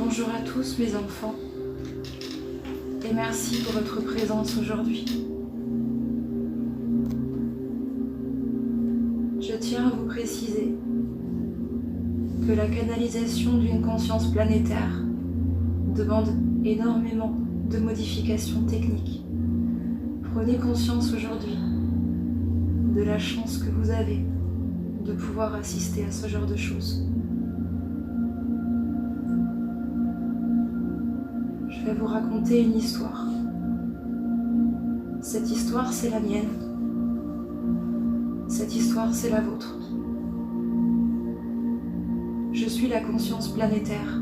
Bonjour à tous mes enfants et merci pour votre présence aujourd'hui. Je tiens à vous préciser que la canalisation d'une conscience planétaire demande énormément de modifications techniques. Prenez conscience aujourd'hui de la chance que vous avez de pouvoir assister à ce genre de choses. Je vais vous raconter une histoire. Cette histoire, c'est la mienne. Cette histoire, c'est la vôtre. Je suis la conscience planétaire.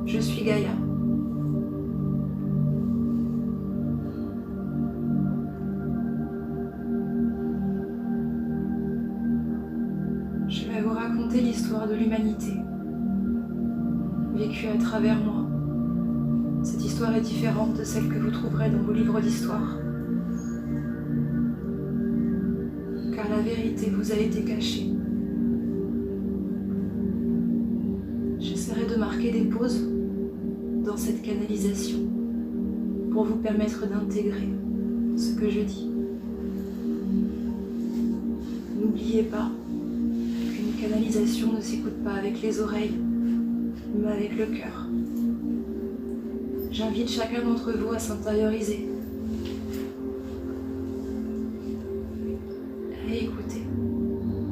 Je suis Gaïa. Je vais vous raconter l'histoire de l'humanité, vécue à travers moi. Cette histoire est différente de celle que vous trouverez dans vos livres d'histoire. Car la vérité vous a été cachée. J'essaierai de marquer des pauses dans cette canalisation pour vous permettre d'intégrer ce que je dis. N'oubliez pas qu'une canalisation ne s'écoute pas avec les oreilles, mais avec le cœur. J'invite chacun d'entre vous à s'intérioriser, à écouter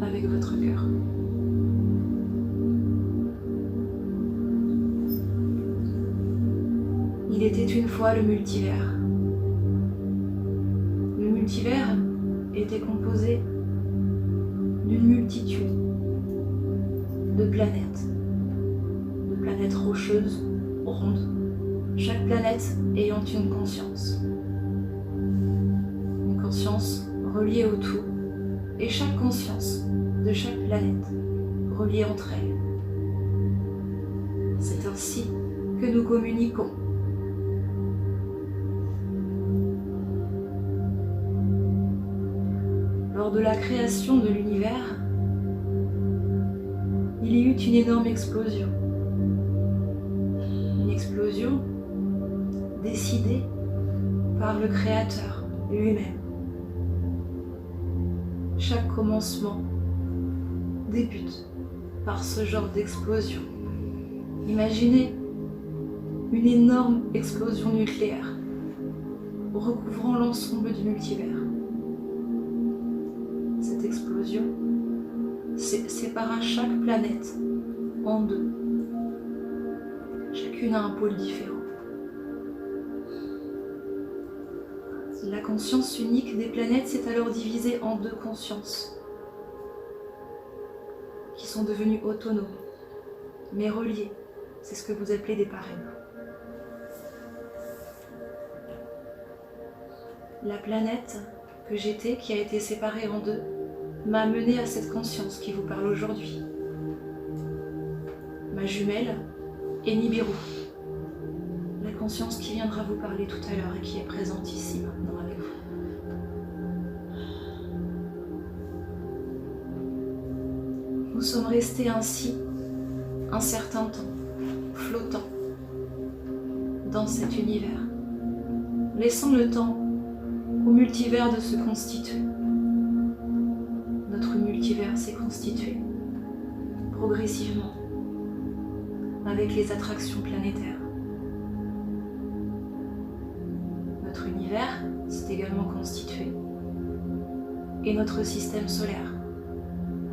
avec votre cœur. Il était une fois le multivers. Le multivers était composé d'une multitude de planètes rocheuses, rondes, chaque planète ayant une conscience reliée au tout, et chaque conscience de chaque planète reliée entre elles. C'est ainsi que nous communiquons. Lors de la création de l'univers, il y eut une énorme explosion. Une explosion décidée par le Créateur lui-même. Chaque commencement débute par ce genre d'explosion. Imaginez une énorme explosion nucléaire recouvrant l'ensemble du multivers. Cette explosion sépara chaque planète en deux. Chacune a un pôle différent. La conscience unique des planètes s'est alors divisée en deux consciences qui sont devenues autonomes, mais reliées. C'est ce que vous appelez des parèmes. La planète que j'étais, qui a été séparée en deux, m'a mené à cette conscience qui vous parle aujourd'hui. Ma jumelle est Nibiru, la conscience qui viendra vous parler tout à l'heure et qui est présente ici maintenant avec vous. Nous sommes restés ainsi un certain temps, flottant dans cet univers, laissant le temps au multivers de se constituer. Notre multivers s'est constitué progressivement avec les attractions planétaires. Notre univers s'est également constitué et notre système solaire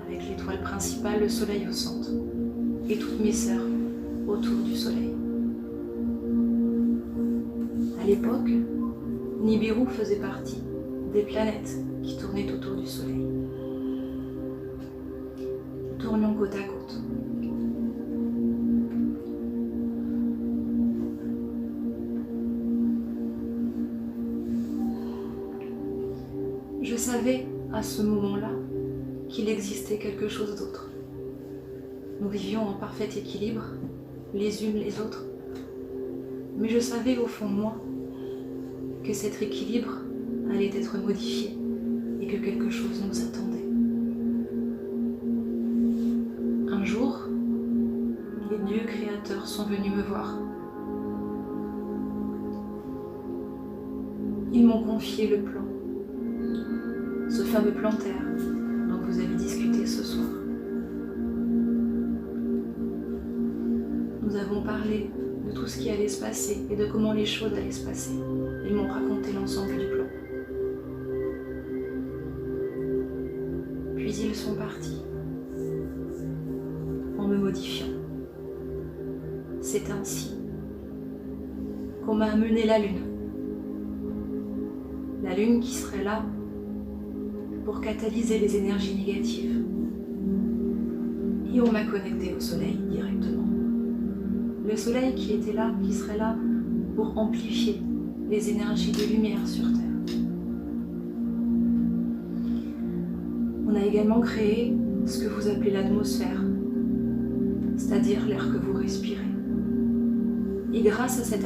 avec l'étoile principale, le soleil au centre, et toutes mes sœurs autour du soleil. À l'époque, Nibiru faisait partie des planètes qui tournaient autour du soleil. Nous tournions côte à côte. Je savais à ce moment-là qu'il existait quelque chose d'autre. Nous vivions en parfait équilibre, les unes les autres, mais je savais au fond de moi que cet équilibre allait être modifié et que quelque chose nous attendait. Un jour, dieux créateurs sont venus me voir. Ils m'ont confié le plan, ce fameux plan Terre dont vous avez discuté ce soir. Nous avons parlé de tout ce qui allait se passer et de comment les choses allaient se passer. Ils m'ont raconté l'ensemble du plan. Puis ils sont partis en me modifiant. C'est ainsi qu'on m'a amené la Lune. La Lune qui serait là pour catalyser les énergies négatives. Et on m'a connecté au Soleil directement. Le Soleil qui était là, qui serait là pour amplifier les énergies de lumière sur Terre. On a également créé ce que vous appelez l'atmosphère, c'est-à-dire l'air que vous respirez. Et grâce à cette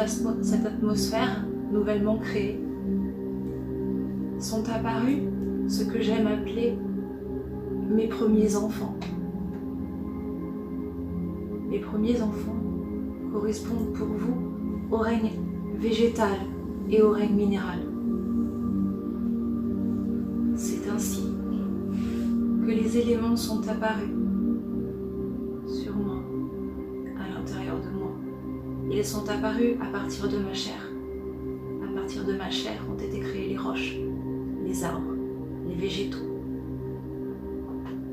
atmosphère nouvellement créée, sont apparus ce que j'aime appeler mes premiers enfants. Mes premiers enfants correspondent pour vous au règne végétal et au règne minéral. C'est ainsi que les éléments sont apparus sur moi, à l'intérieur de moi. Ils sont apparus à partir de ma chair. À partir de ma chair ont été créées les roches, les arbres, les végétaux.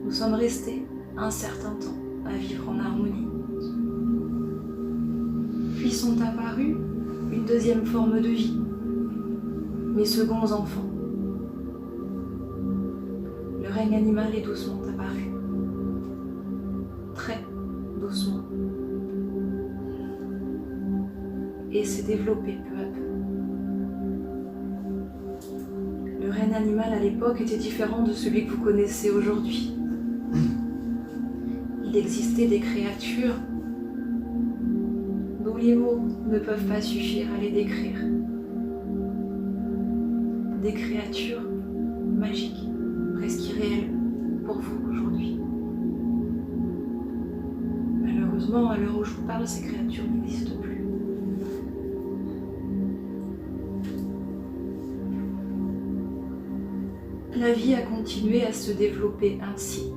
Nous sommes restés un certain temps à vivre en harmonie. Puis sont apparus une deuxième forme de vie, mes seconds enfants. Le règne animal est doucement apparu, très doucement, et s'est développé peu à peu. Le règne animal à l'époque était différent de celui que vous connaissez aujourd'hui. Il existait des créatures dont les mots ne peuvent pas suffire à les décrire. Des créatures magiques, presque irréelles pour vous aujourd'hui. Malheureusement, à l'heure où je vous parle, ces créatures n'existent plus. La vie a continué à se développer ainsi.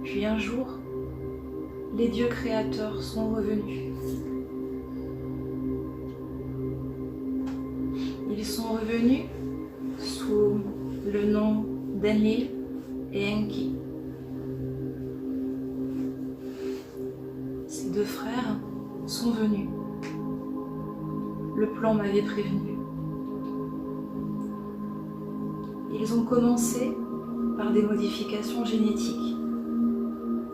Puis un jour, les dieux créateurs sont revenus. Ils sont revenus sous le nom d'Enlil et Enki. Ces deux frères sont venus. Le plan m'avait prévenu. Ils ont commencé par des modifications génétiques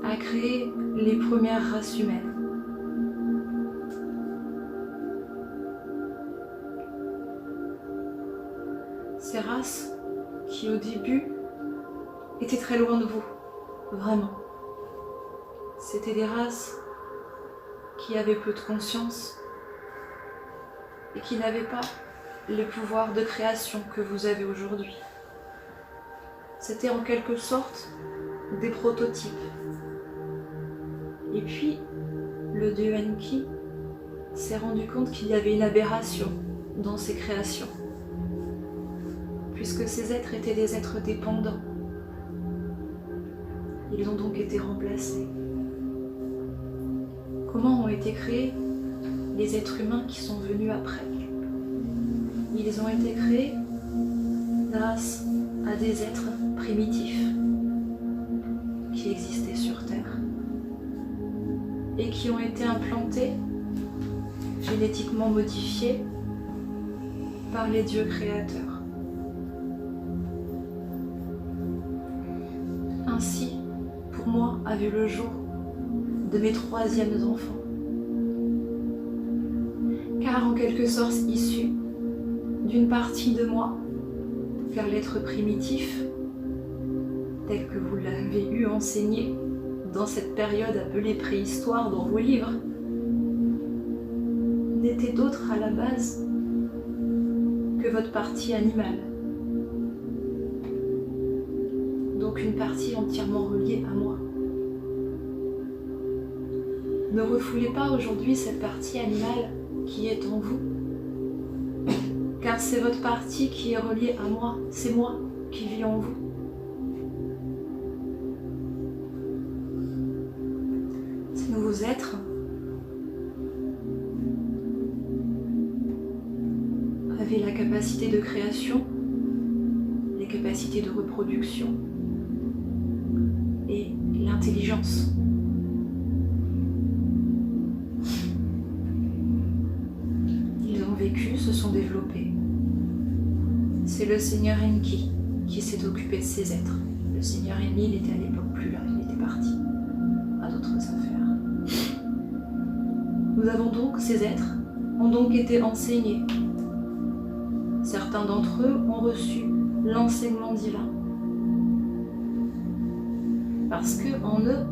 à créer les premières races humaines. Ces races qui au début étaient très loin de vous, vraiment. C'était des races qui avaient peu de conscience et qui n'avaient pas les pouvoirs de création que vous avez aujourd'hui. C'était en quelque sorte des prototypes. Et puis, le dieu Enki s'est rendu compte qu'il y avait une aberration dans ces créations, puisque ces êtres étaient des êtres dépendants. Ils ont donc été remplacés. Comment ont été créés les êtres humains qui sont venus après? Ils ont été créés grâce à des êtres primitifs qui existaient sur Terre et qui ont été implantés, génétiquement modifiés par les dieux créateurs. Ainsi, pour moi, a vu le jour de mes troisièmes enfants, car en quelque sorte issus d'une partie de moi, car l'être primitif, tel que vous l'avez eu enseigné dans cette période appelée préhistoire dans vos livres, n'était d'autre à la base que votre partie animale. Donc qu'une partie entièrement reliée à moi. Ne refoulez pas aujourd'hui cette partie animale qui est en vous, car c'est votre partie qui est reliée à moi, c'est moi qui vis en vous. Ces nouveaux êtres avaient la capacité de création, les capacités de reproduction et l'intelligence. Ils ont vécu, se sont développés. C'est le Seigneur Enki qui s'est occupé de ces êtres. Le Seigneur Enlil était à l'époque plus là, il était parti à d'autres affaires. Nous avons donc, ces êtres ont donc été enseignés. Certains d'entre eux ont reçu l'enseignement divin. Parce que en eux,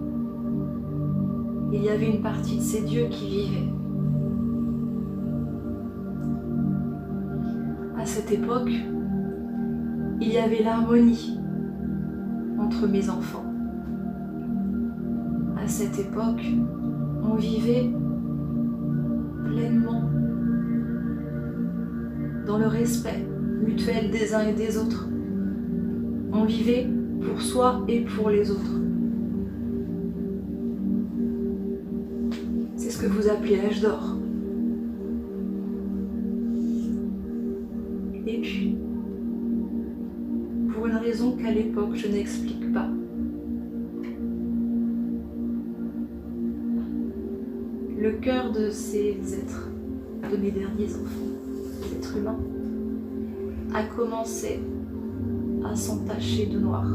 il y avait une partie de ces dieux qui vivaient. À cette époque, il y avait l'harmonie entre mes enfants. À cette époque, on vivait pleinement dans le respect mutuel des uns et des autres. On vivait pour soi et pour les autres. C'est ce que vous appelez l'âge d'or. Et puis, pour une raison qu'à l'époque je n'explique pas, le cœur de ces êtres, de mes derniers enfants, des êtres humains, a commencé à s'entacher de noir.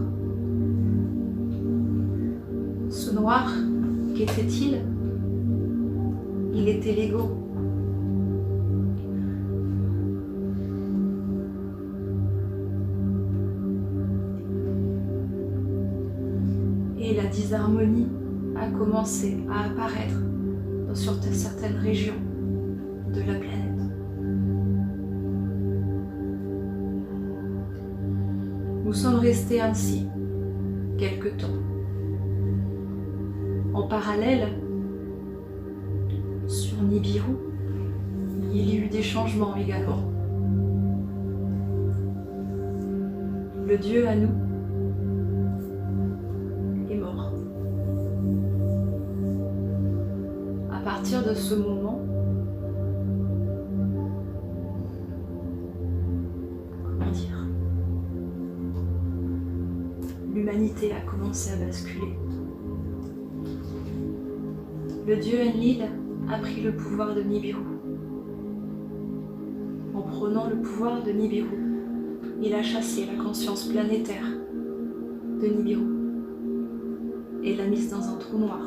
Ce noir, qu'était-il? Il était l'ego. Et la disharmonie a commencé à apparaître sur certaines régions de la planète. Nous sommes restés ainsi quelque temps. En parallèle, sur Nibiru, il y a eu des changements également. Le Dieu à nous est mort. À partir de ce moment, comment dire, l'humanité a commencé à basculer. Le dieu Enlil a pris le pouvoir de Nibiru. En prenant le pouvoir de Nibiru, il a chassé la conscience planétaire de Nibiru et l'a mise dans un trou noir,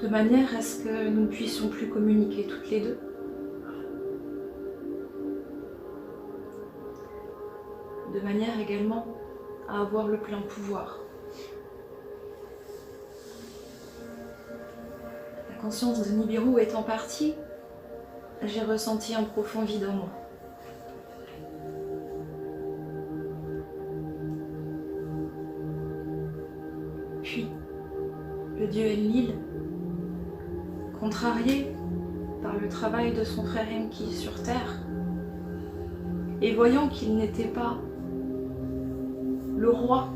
de manière à ce que nous ne puissions plus communiquer toutes les deux. De manière également à avoir le plein pouvoir. La conscience de Nibiru étant partie, j'ai ressenti un profond vide en moi. Puis, le dieu Enlil, contrarié par le travail de son frère Enki sur Terre, et voyant qu'il n'était pas le roi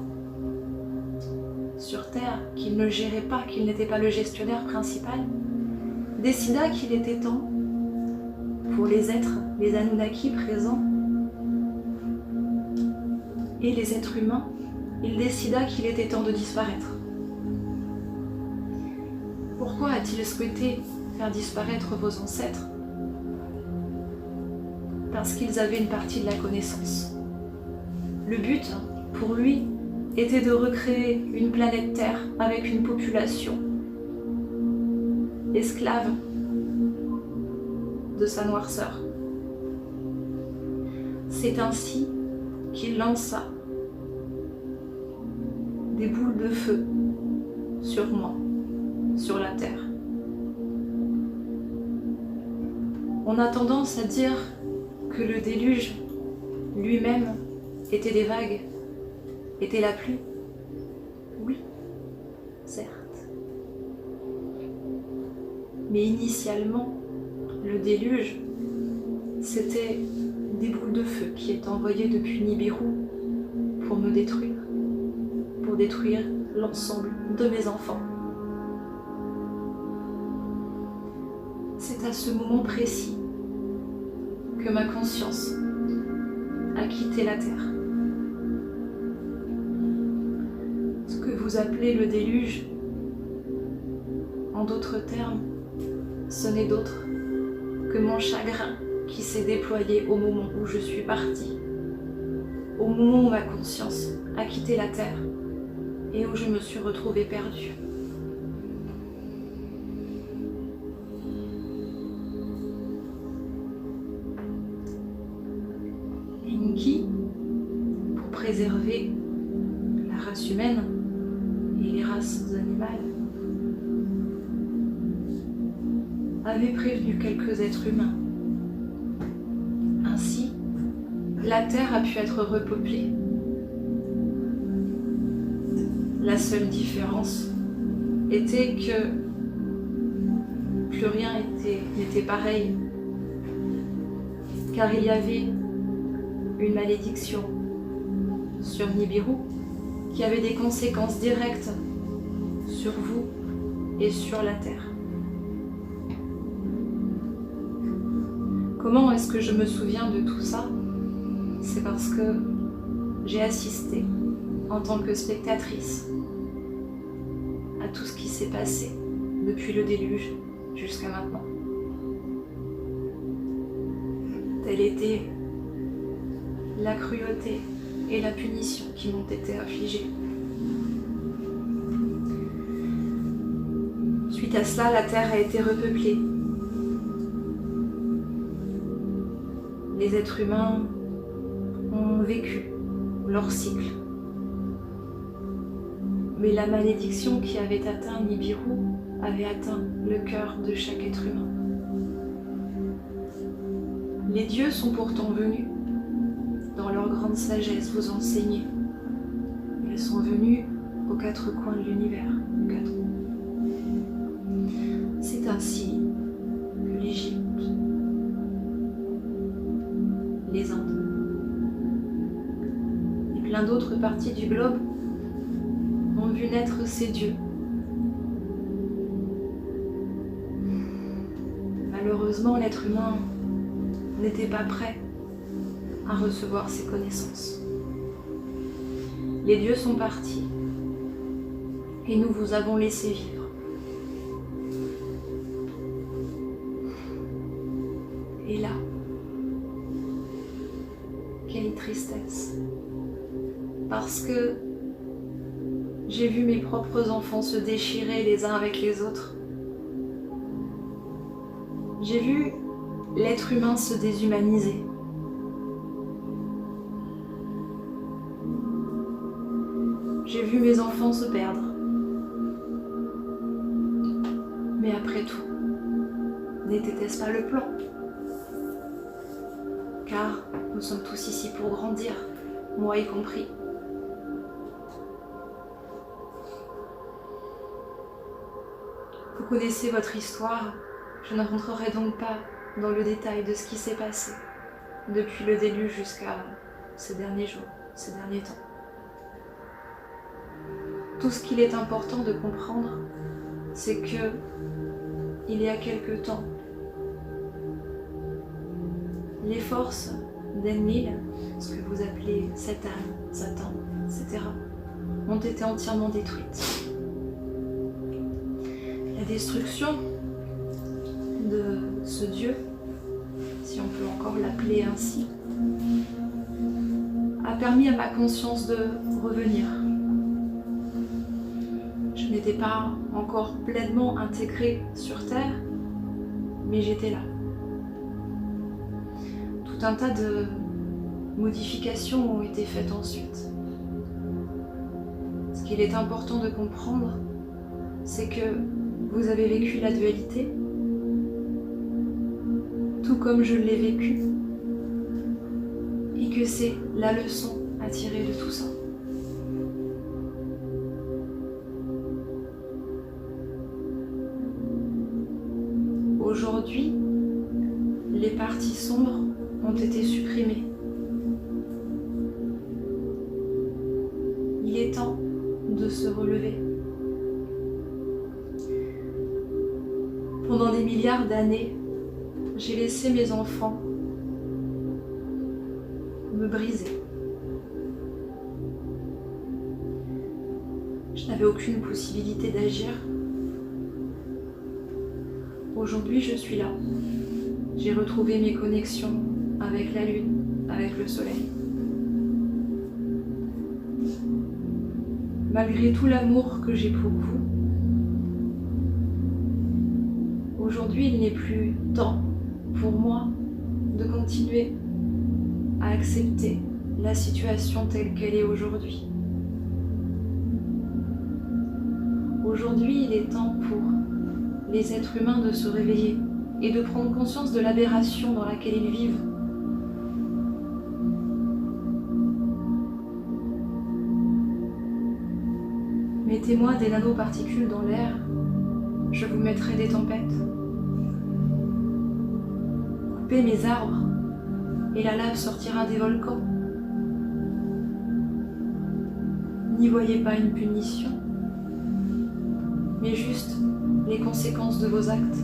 sur Terre, qu'il ne gérait pas, qu'il n'était pas le gestionnaire principal, décida qu'il était temps pour les êtres, les Anunnaki présents et les êtres humains, il décida qu'il était temps de disparaître. Pourquoi a-t-il souhaité faire disparaître vos ancêtres? Parce qu'ils avaient une partie de la connaissance. Le but, pour lui, était de recréer une planète Terre avec une population esclave de sa noirceur. C'est ainsi qu'il lança des boules de feu sur moi, sur la Terre. On a tendance à dire que le déluge lui-même était des vagues était la pluie? Oui, certes. Mais initialement, le déluge, c'était des boules de feu qui étaient envoyées depuis Nibiru pour me détruire, pour détruire l'ensemble de mes enfants. C'est à ce moment précis que ma conscience a quitté la terre. Ce que vous appelez le déluge, en d'autres termes, ce n'est d'autre que mon chagrin qui s'est déployé au moment où je suis partie, au moment où ma conscience a quitté la terre et où je me suis retrouvée perdue. Enki, pour préserver la race humaine et les races animales, avait prévenu quelques êtres humains. Ainsi, la terre a pu être repeuplée. La seule différence était que plus rien n'était pareil, car il y avait une malédiction sur Nibiru qui avait des conséquences directes sur vous et sur la terre. Comment est-ce que je me souviens de tout ça? C'est parce que j'ai assisté en tant que spectatrice à tout ce qui s'est passé depuis le déluge jusqu'à maintenant. Telle était la cruauté et la punition qui m'ont été affligées. Suite à cela, la terre a été repeuplée. Les êtres humains ont vécu leur cycle. Mais la malédiction qui avait atteint Nibiru avait atteint le cœur de chaque être humain. Les dieux sont pourtant venus, dans leur grande sagesse, vous enseigner. Ils sont venus aux quatre coins de l'univers. C'est ainsi que l'Égypte, les Indes et plein d'autres parties du globe ont vu naître ces dieux. Malheureusement, l'être humain n'était pas prêt à recevoir ces connaissances. Les dieux sont partis et nous vous avons laissé vivre. Et là, quelle tristesse, parce que j'ai vu mes propres enfants se déchirer les uns avec les autres. J'ai vu l'être humain se déshumaniser. J'ai vu mes enfants se perdre. Mais après tout, n'était-ce pas le plan? Car nous sommes tous ici pour grandir, moi y compris. Vous connaissez votre histoire, je ne rentrerai donc pas dans le détail de ce qui s'est passé depuis le déluge jusqu'à ces derniers jours, ces derniers temps. Tout ce qu'il est important de comprendre, c'est que il y a quelque temps, les forces d'Enlil, ce que vous appelez Satan, etc., ont été entièrement détruites. La destruction de ce Dieu, si on peut encore l'appeler ainsi, a permis à ma conscience de revenir. Je n'étais pas encore pleinement intégrée sur Terre, mais j'étais là. Tout un tas de modifications ont été faites ensuite. Ce qu'il est important de comprendre, c'est que vous avez vécu la dualité, tout comme je l'ai vécu, et que c'est la leçon à tirer de tout ça. Aujourd'hui, les parties sombres ont été supprimées. Il est temps de se relever. Pendant des milliards d'années, j'ai laissé mes enfants me briser. Je n'avais aucune possibilité d'agir. Aujourd'hui, je suis là. J'ai retrouvé mes connexions avec la lune, avec le soleil. Malgré tout l'amour que j'ai pour vous, aujourd'hui, il n'est plus temps pour moi de continuer à accepter la situation telle qu'elle est aujourd'hui. Aujourd'hui, il est temps pour les êtres humains de se réveiller et de prendre conscience de l'aberration dans laquelle ils vivent. Mettez-moi des nanoparticules dans l'air, je vous mettrai des tempêtes. Coupez mes arbres et la lave sortira des volcans. N'y voyez pas une punition, mais juste les conséquences de vos actes.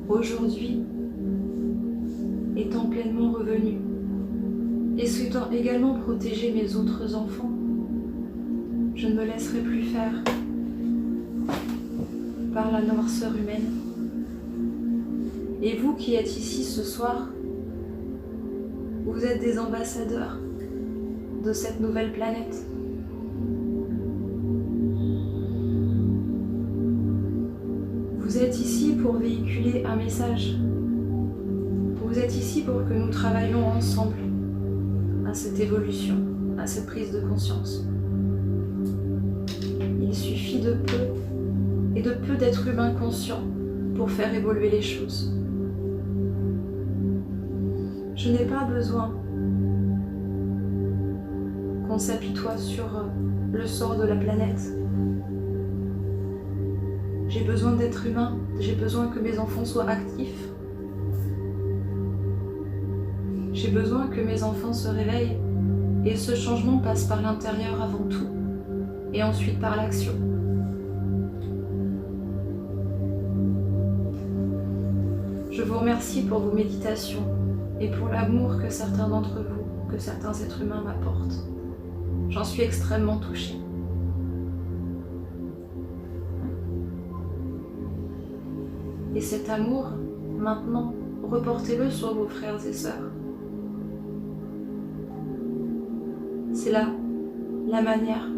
Aujourd'hui, étant pleinement revenu et souhaitant également protéger mes autres enfants, je ne me laisserai plus faire par la noirceur humaine. Et vous qui êtes ici ce soir, vous êtes des ambassadeurs de cette nouvelle planète. Vous êtes ici pour véhiculer un message. Vous êtes ici pour que nous travaillions ensemble à cette évolution, à cette prise de conscience. Il suffit de peu d'êtres humains conscients pour faire évoluer les choses. Je n'ai pas besoin qu'on s'apitoie sur le sort de la planète. J'ai besoin d'êtres humains, j'ai besoin que mes enfants soient actifs. J'ai besoin que mes enfants se réveillent et ce changement passe par l'intérieur avant tout et ensuite par l'action. Je vous remercie pour vos méditations et pour l'amour que certains d'entre vous, que certains êtres humains m'apportent. J'en suis extrêmement touchée. Et cet amour, maintenant, reportez-le sur vos frères et sœurs. C'est là la manière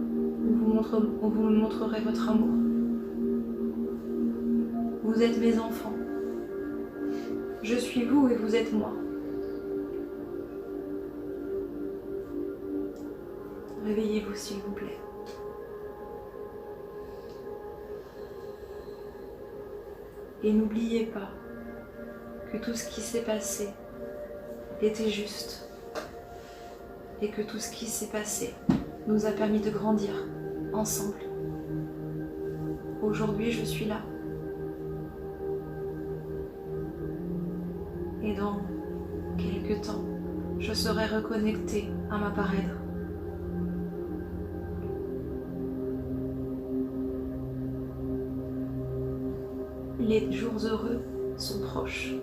où vous me montrerez votre amour. Vous êtes mes enfants. Je suis vous et vous êtes moi. Réveillez-vous s'il vous plaît. Et n'oubliez pas que tout ce qui s'est passé était juste et que tout ce qui s'est passé nous a permis de grandir ensemble. Aujourd'hui, je suis là. Et dans quelques temps, je serai reconnectée à ma parèdre. Les jours heureux sont proches.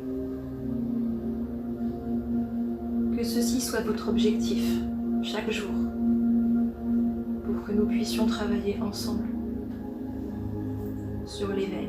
Que ceci soit votre objectif chaque jour pour que nous puissions travailler ensemble sur l'éveil.